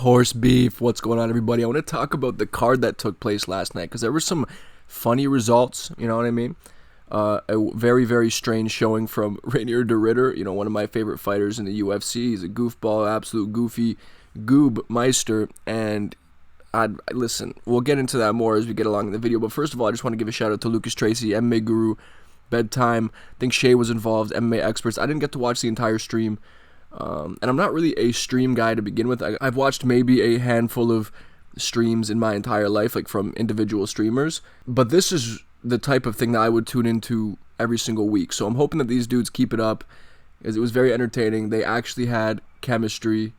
Horse beef. What's going on, everybody? I want to talk about the card that took place last night because there were some funny results, you know what I mean? A very, very strange showing from Reinier de Ritter, you know, one of my favorite fighters in the UFC. He's a goofball, absolute goofy goob meister, and listen, we'll get into that more as we get along in the video, but first of all, I just want to give a shout out to Lucas Tracy, MMA Guru, Bedtime. I think Shay was involved, MMA Experts. I didn't get to watch the entire stream. And I'm not really a stream guy to begin with. I've watched maybe a handful of streams in my entire life, like from individual streamers. But this is the type of thing that I would tune into every single week. So I'm hoping that these dudes keep it up, as it was very entertaining. They actually had chemistry,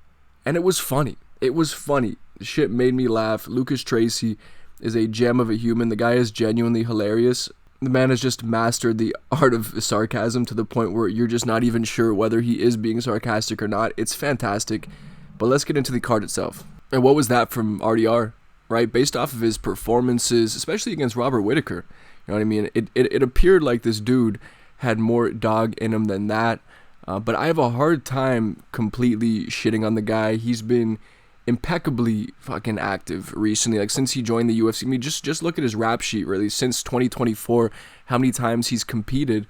and it was funny. It was funny. The shit made me laugh. Lucas Tracy is a gem of a human. The guy is genuinely hilarious. The man has just mastered the art of sarcasm to the point where you're just not even sure whether he is being sarcastic or not. It's fantastic. But let's get into the card itself. And what was that from RDR, right? Based off of his performances, especially against Robert Whittaker. You know what I mean? It appeared like this dude had more dog in him than that. But I have a hard time completely shitting on the guy. He's been impeccably fucking active recently, like since he joined the UFC. I mean, just look at his rap sheet, really, since 2024, how many times he's competed.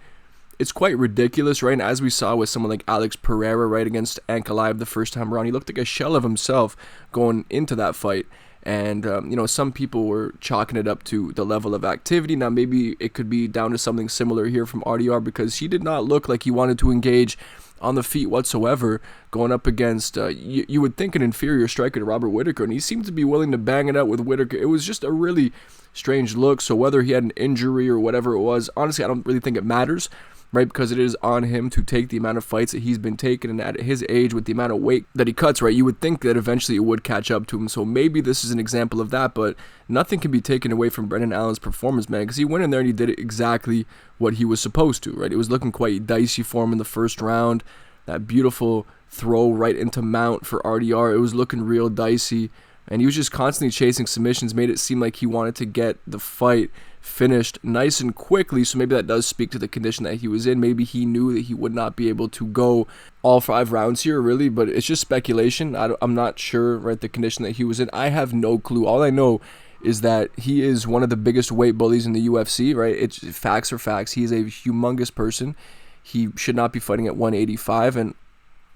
It's quite ridiculous, right? And as we saw with someone like Alex Pereira, right, against Ankalaev the first time around, he looked like a shell of himself going into that fight. And, you know, some people were chalking it up to the level of activity. Now, maybe it could be down to something similar here from RDR, because he did not look like he wanted to engage on the feet whatsoever, going up against, you would think, an inferior striker to Robert Whittaker, and he seemed to be willing to bang it out with Whittaker. It was just a really strange look. So whether he had an injury or whatever it was, honestly, I don't really think it matters, right? Because it is on him to take the amount of fights that he's been taking, and at his age, with the amount of weight that he cuts, right, you would think that eventually it would catch up to him. So maybe this is an example of that, but nothing can be taken away from Brendan Allen's performance, man, because he went in there and he did exactly what he was supposed to, right? It was looking quite dicey for him in the first round. That beautiful throw right into mount for RDR, it was looking real dicey, and he was just constantly chasing submissions, made it seem like he wanted to get the fight finished nice and quickly. So maybe that does speak to the condition that he was in. Maybe he knew that he would not be able to go all 5 rounds here, really, but it's just speculation. I'm not sure, right, the condition that he was in. I have no clue. All I know is that he is one of the biggest weight bullies in the UFC, right? It's facts are facts. He is a humongous person. He should not be fighting at 185, and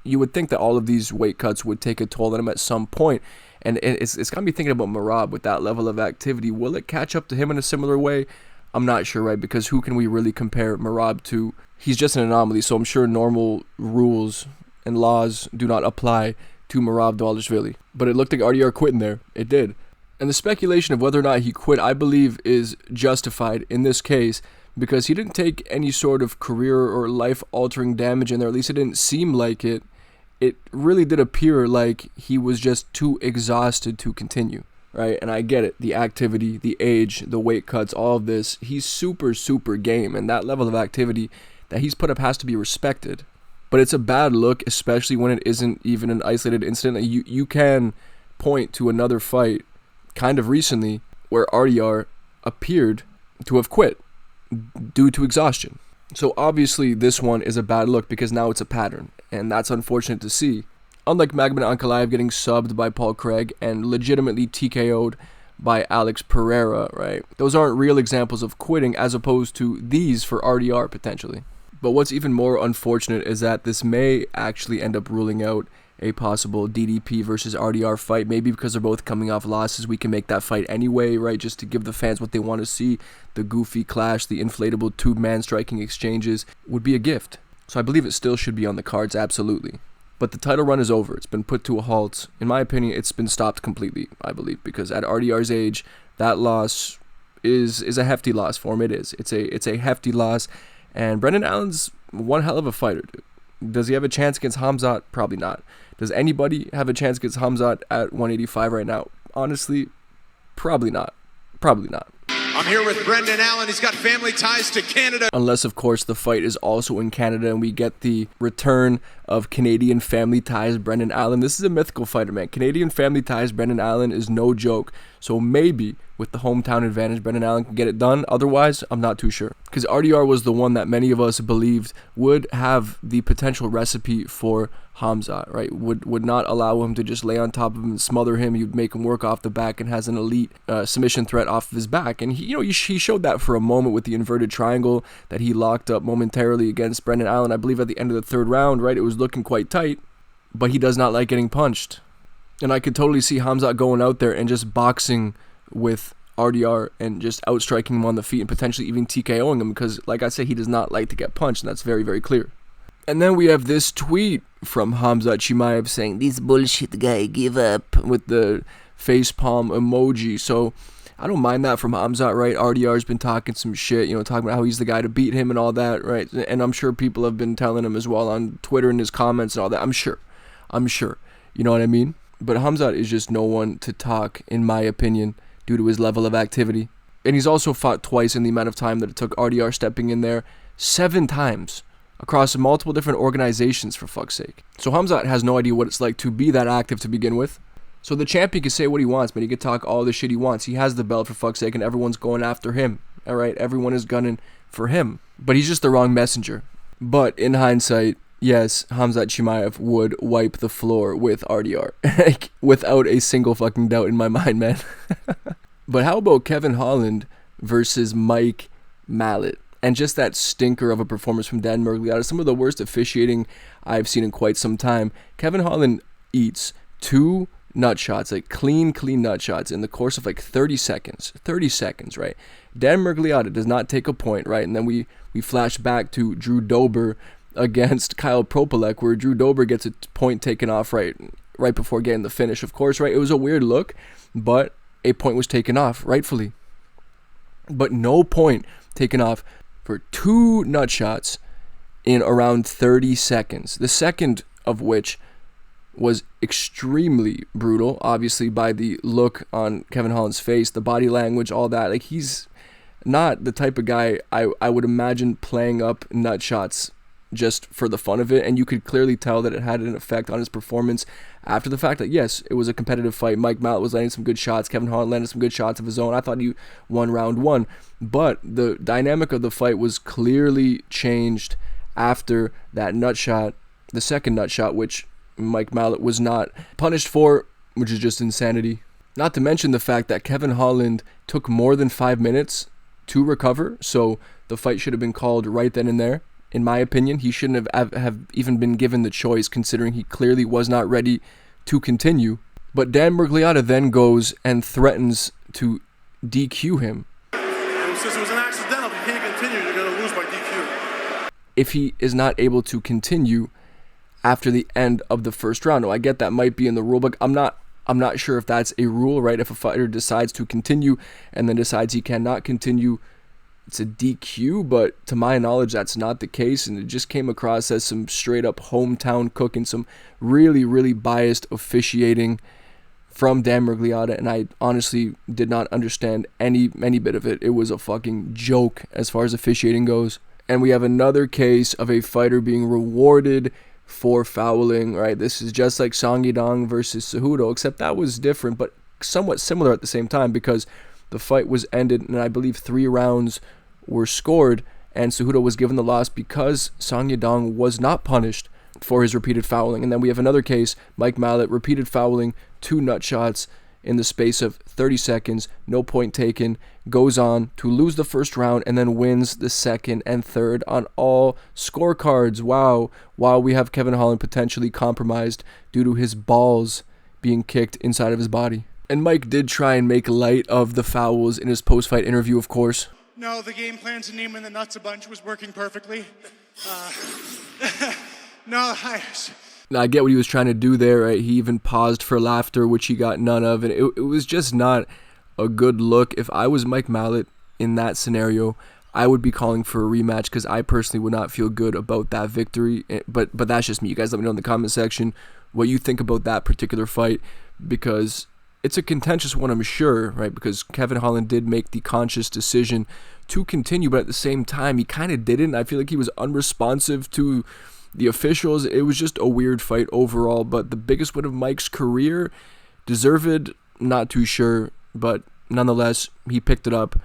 you would think that all of these weight cuts would take a toll on him at some point. And it's got me thinking about Merab with that level of activity. Will it catch up to him in a similar way? I'm not sure, right? Because who can we really compare Merab to? He's just an anomaly, so I'm sure normal rules and laws do not apply to Merab Dvalishvili. But it looked like RDR quit in there. It did. And the speculation of whether or not he quit, I believe, is justified in this case, because he didn't take any sort of career or life-altering damage in there. At least it didn't seem like it. It really did appear like he was just too exhausted to continue, right? And I get it. The activity, the age, the weight cuts, all of this. He's super, super game, and that level of activity that he's put up has to be respected. But it's a bad look, especially when it isn't even an isolated incident. You can point to another fight kind of recently where RDR appeared to have quit due to exhaustion. So obviously this one is a bad look because now it's a pattern, and that's unfortunate to see. Unlike Magomed Ankalaev getting subbed by Paul Craig and legitimately TKO'd by Alex Pereira, right? Those aren't real examples of quitting, as opposed to these for RDR potentially. But what's even more unfortunate is that this may actually end up ruling out a possible DDP versus RDR fight. Maybe because they're both coming off losses, we can make that fight anyway, right? Just to give the fans what they want to see. The goofy clash, the inflatable two-man striking exchanges would be a gift. So I believe it still should be on the cards, absolutely. But the title run is over. It's been put to a halt. In my opinion, it's been stopped completely, I believe, because at RDR's age, that loss is a hefty loss for him. It is. It's a hefty loss. And Brendan Allen's one hell of a fighter, dude. Does he have a chance against Hamzat? Probably not. Does anybody have a chance against Hamzat at 185 right now? Honestly, probably not. Probably not. I'm here with Brendan Allen. He's got family ties to Canada. Unless, of course, the fight is also in Canada and we get the return of Canadian family ties Brendan Allen. This is a mythical fighter, man. Canadian family ties Brendan Allen is no joke. So maybe with the hometown advantage, Brendan Allen can get it done. Otherwise, I'm not too sure. Because RDR was the one that many of us believed would have the potential recipe for Khamzat, right? Would not allow him to just lay on top of him and smother him. He would make him work off the back and has an elite submission threat off of his back. And he showed that for a moment with the inverted triangle that he locked up momentarily against Brendan Allen. I believe at the end of the third round, right? It was looking quite tight, but he does not like getting punched. And I could totally see Khamzat going out there and just boxing with RDR and just outstriking him on the feet and potentially even TKOing him because, like I said, he does not like to get punched, and that's very, very clear. And then we have this tweet from Khamzat Chimaev saying, "This bullshit guy, give up," with the facepalm emoji. So I don't mind that from Khamzat, right? RDR's been talking some shit, talking about how he's the guy to beat him and all that, right? And I'm sure people have been telling him as well on Twitter and his comments and all that. I'm sure. You know what I mean? But Khamzat is just no one to talk, in my opinion, due to his level of activity. And he's also fought twice in the amount of time that it took RDR stepping in there 7 times across multiple different organizations, for fuck's sake. So Khamzat has no idea what it's like to be that active to begin with. So the champion can say what he wants, man. He can talk all the shit he wants. He has the belt, for fuck's sake, and everyone's going after him. All right, everyone is gunning for him. But he's just the wrong messenger. But in hindsight, yes, Khamzat Chimaev would wipe the floor with RDR. Without a single fucking doubt in my mind, man. But how about Kevin Holland versus Mike Mallet? And just that stinker of a performance from Dan Mergliata. Some of the worst officiating I've seen in quite some time. Kevin Holland eats 2 nut shots, like clean nut shots in the course of like 30 seconds. 30 seconds, right? Dan Mergliata does not take a point, right? And then we flash back to Drew Dober against Kyle Propolek, where Drew Dober gets a point taken off right before getting the finish, of course, right? It was a weird look, but a point was taken off, rightfully. But no point taken off for 2 nut shots in around 30 seconds. The second of which was extremely brutal, obviously, by the look on Kevin Holland's face, the body language, all that. Like, he's not the type of guy I would imagine playing up nut shots just for the fun of it, and you could clearly tell that it had an effect on his performance after the fact that, yes, it was a competitive fight. Mike Mallet was landing some good shots. Kevin Holland landed some good shots of his own. I thought he won round 1, but the dynamic of the fight was clearly changed after that nut shot, the second nut shot, which Mike Mallet was not punished for, which is just insanity. Not to mention the fact that Kevin Holland took more than 5 minutes to recover, so the fight should have been called right then and there. In my opinion, he shouldn't have even been given the choice, considering he clearly was not ready to continue. But Dan Mergliata then goes and threatens to DQ him. Since it was an accidental, if you can't continue, you're going to lose by DQ. If he is not able to continue after the end of the first round. Now, I get that might be in the rule book. I'm not sure if that's a rule, right? If a fighter decides to continue and then decides he cannot continue, it's a DQ, but to my knowledge, that's not the case, and it just came across as some straight-up hometown cooking, some really, really biased officiating from Dan Mergliata, and I honestly did not understand any bit of it. It was a fucking joke as far as officiating goes. And we have another case of a fighter being rewarded for fouling, right? This is just like Song Yadong versus Cejudo, except that was different, but somewhat similar at the same time, because the fight was ended, and I believe 3 rounds were scored, and Cejudo was given the loss because Song Yadong was not punished for his repeated fouling. And then we have another case, Mike Mallet, repeated fouling, 2 nut shots in the space of 30 seconds, no point taken, goes on to lose the first round and then wins the second and third on all scorecards. Wow. While we have Kevin Holland potentially compromised due to his balls being kicked inside of his body. And Mike did try and make light of the fouls in his post-fight interview, of course. No, the game plan to name in the nuts a bunch was working perfectly. Now I get what he was trying to do there, right? He even paused for laughter, which he got none of, and it was just not a good look. If I was Mike Mallet in that scenario, I would be calling for a rematch, because I personally would not feel good about that victory. But that's just me. You guys let me know in the comment section what you think about that particular fight, because it's a contentious one, I'm sure, right? Because Kevin Holland did make the conscious decision to continue, but at the same time, he kind of didn't. I feel like he was unresponsive to The officials, it was just a weird fight overall, but the biggest win of Mike's career, deserved, not too sure, but nonetheless, he picked it up.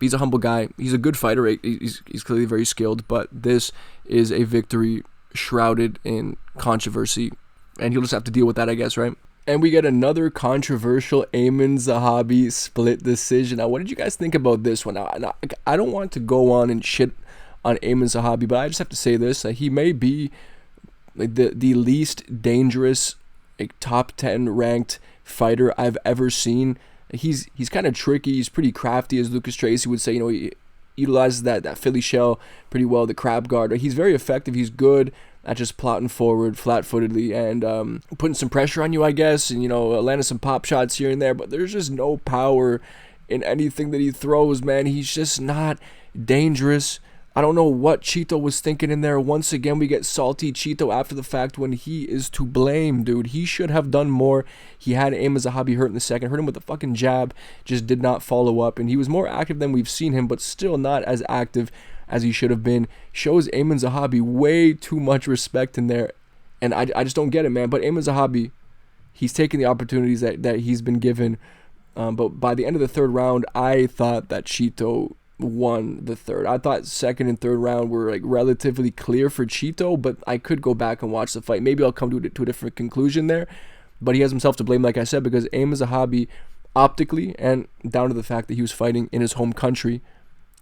He's a humble guy. He's a good fighter. He's clearly very skilled, but this is a victory shrouded in controversy, and he'll just have to deal with that, I guess, right? And we get another controversial Aiemann Zahabi split decision. Now, what did you guys think about this one? Now, I don't want to go on and shit on Aiemann Zahabi, but I just have to say this. He may be like the least dangerous, like, top 10 ranked fighter I've ever seen. He's kind of tricky. He's pretty crafty, as Lucas Tracy would say. He utilizes that Philly shell pretty well, the crab guard. He's very effective. He's good at just plotting forward flat-footedly and putting some pressure on you, I guess, and landing some pop shots here and there, but there's just no power in anything that he throws, man. He's just not dangerous. I don't know what Chito was thinking in there. Once again, we get salty Chito after the fact when he is to blame, dude. He should have done more. He had Aiemann Zahabi hurt in the second, hurt him with a fucking jab, just did not follow up, and he was more active than we've seen him, but still not as active as he should have been. Shows Aiemann Zahabi way too much respect in there, and I just don't get it, man. But Aiemann Zahabi, he's taking the opportunities that he's been given, but by the end of the third round, I thought that Chito won the third. I thought second and third round were like relatively clear for Chito, but I could go back and watch the fight. Maybe I'll come to a different conclusion there, but he has himself to blame, like I said, because Aiemann Zahabi, optically and down to the fact that he was fighting in his home country,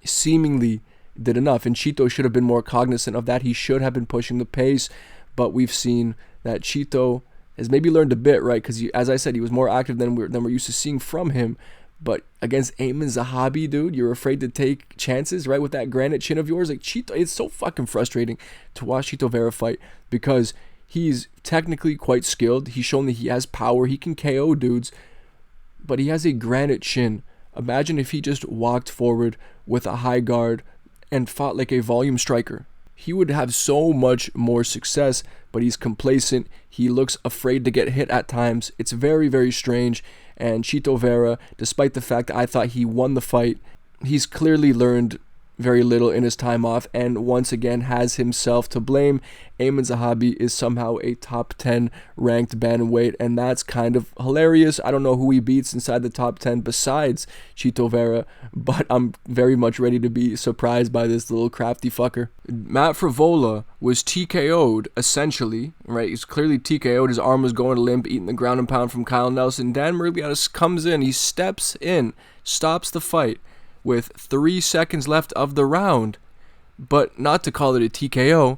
seemingly did enough, and Chito should have been more cognizant of that. He should have been pushing the pace, but we've seen that Chito has maybe learned a bit, right? Because as I said, he was more active than we're used to seeing from him. But against Aiemann Zahabi, dude, you're afraid to take chances, right? With that granite chin of yours, like Chito, it's so fucking frustrating to watch Chito Vera fight because he's technically quite skilled. He's shown that he has power. He can KO dudes, but he has a granite chin. Imagine if he just walked forward with a high guard and fought like a volume striker. He would have so much more success, but he's complacent. He looks afraid to get hit at times. It's very, very strange. And Chito Vera, despite the fact that I thought he won the fight, he's clearly learned very little in his time off, and once again has himself to blame. Aiemann Zahabi is somehow a top 10 ranked bantamweight, and that's kind of hilarious. I don't know who he beats inside the top 10 besides Chito Vera, but I'm very much ready to be surprised by this little crafty fucker. Matt Fravola was TKO'd, essentially, right? He's clearly TKO'd. His arm was going limp, eating the ground and pound from Kyle Nelson. Dan Miragliotta comes in, he steps in, stops the fight with 3 seconds left of the round, but not to call it a TKO,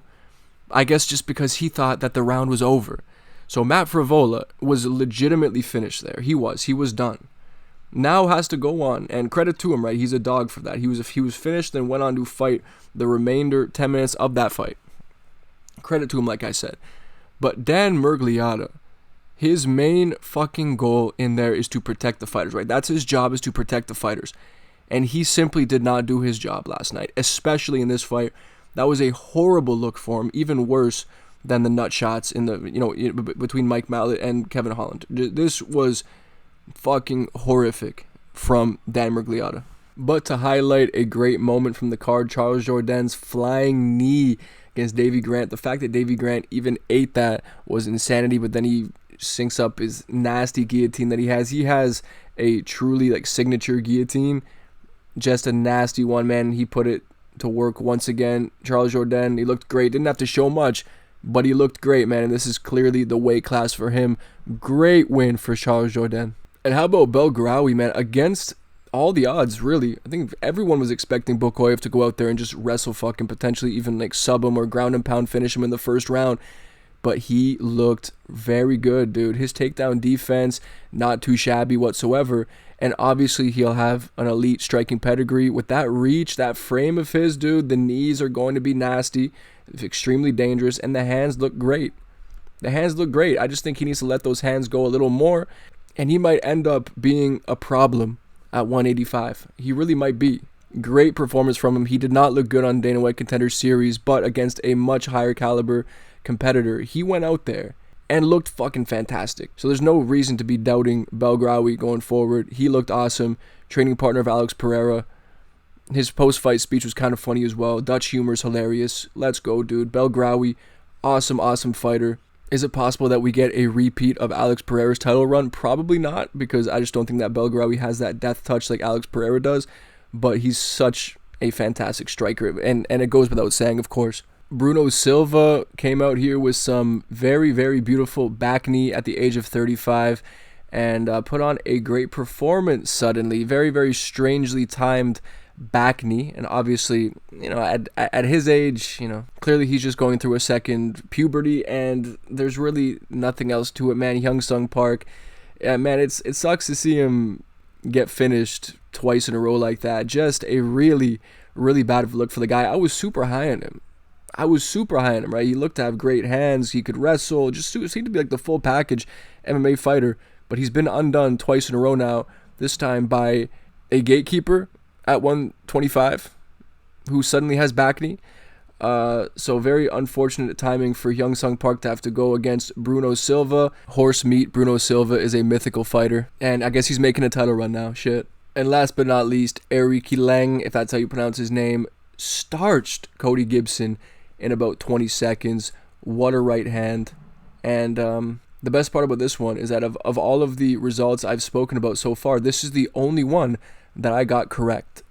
I guess just because he thought that the round was over. So Matt Fravola was legitimately finished there. He was done. Now has to go on, and credit to him, right? He's a dog for that. He was finished and went on to fight the remainder 10 minutes of that fight. Credit to him, like I said. But Dan Miragliotta, his main fucking goal in there is to protect the fighters, right? That's his job, is to protect the fighters. And he simply did not do his job last night, especially in this fight. That was a horrible look for him, even worse than the nut shots in the between Mike Mallet and Kevin Holland. This was fucking horrific from Dan Miragliotta. But to highlight a great moment from the card, Charles Jourdain's flying knee against Davy Grant. The fact that Davy Grant even ate that was insanity, but then he syncs up his nasty guillotine that he has. He has a truly signature guillotine. Just a nasty one, man. He put it to work once again. Charles Jourdain, he looked great. Didn't have to show much, but he looked great, man. And this is clearly the weight class for him. Great win for Charles Jourdain. And how about Belgrowi, man? Against all the odds, really. I think everyone was expecting Bukoyev to go out there and just wrestle fucking potentially even sub him or ground and pound finish him in the first round. But he looked very good, dude. His takedown defense, not too shabby whatsoever. And obviously he'll have an elite striking pedigree. With that reach, that frame of his, dude, the knees are going to be nasty, extremely dangerous, and the hands look great. The hands look great. I just think he needs to let those hands go a little more, and he might end up being a problem at 185. He really might be. Great performance from him. He did not look good on Dana White Contender Series, but against a much higher caliber competitor, he went out there and looked fucking fantastic. So there's no reason to be doubting Belgrowi going forward. He looked awesome. Training partner of Alex Pereira. His post-fight speech was kind of funny as well. Dutch humor is hilarious. Let's go, dude. Belgrowi, Awesome, awesome fighter. Is it possible that we get a repeat of Alex Pereira's title run? Probably not, because I just don't think that Belgrowi has that death touch like Alex Pereira does. But he's such a fantastic striker, and it goes without saying, of course. Bruno Silva came out here with some very, very beautiful back knee at the age of 35 and put on a great performance suddenly. Very, very strangely timed back knee. And obviously, at his age, clearly he's just going through a second puberty, and there's really nothing else to it, man. Young Sung Park, man, it sucks to see him get finished twice in a row like that. Just a really, really bad look for the guy. I was super high on him. Right? He looked to have great hands. He could wrestle. Just seemed to be like the full package MMA fighter. But he's been undone twice in a row now. This time by a gatekeeper at 125 who suddenly has back knee. So very unfortunate timing for Young Sung Park to have to go against Bruno Silva. Horse meat. Bruno Silva is a mythical fighter. And I guess he's making a title run now. Shit. And last but not least, Eric Lang, if that's how you pronounce his name, starched Cody Gibson in about 20 seconds. What a right hand. And the best part about this one is that of all of the results I've spoken about so far, this is the only one that I got correct.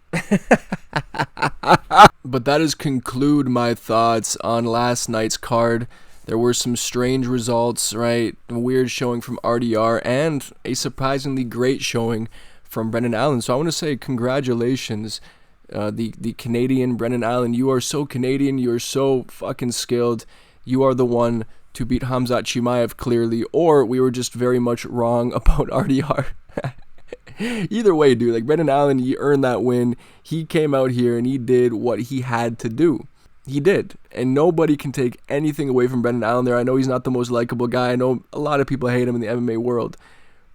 But that does conclude my thoughts on last night's card. There were some strange results, right? A weird showing from RDR and a surprisingly great showing from Brendan Allen. So I want to say congratulations, the Canadian Brendan Allen. You are so Canadian. You are so fucking skilled. You are the one to beat Khamzat Chimaev clearly, or we were just very much wrong about RDR. Either way, dude, like Brendan Allen, he earned that win. He came out here and he did what he had to do. He did. And nobody can take anything away from Brendan Allen there. I know he's not the most likable guy. I know a lot of people hate him in the MMA world.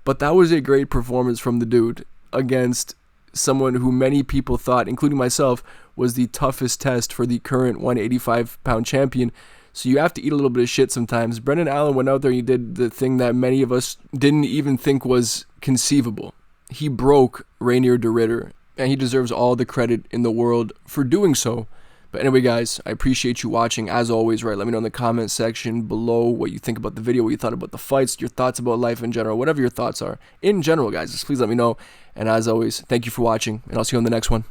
But that was a great performance from the dude against someone who many people thought, including myself, was the toughest test for the current 185-pound champion. So you have to eat a little bit of shit sometimes. Brendan Allen went out there and he did the thing that many of us didn't even think was conceivable. He broke Reinier de Ridder, and he deserves all the credit in the world for doing so. But anyway, guys, I appreciate you watching. As always, right, let me know in the comment section below what you think about the video, what you thought about the fights, your thoughts about life in general, whatever your thoughts are. In general, guys, just please let me know. And as always, thank you for watching, and I'll see you on the next one.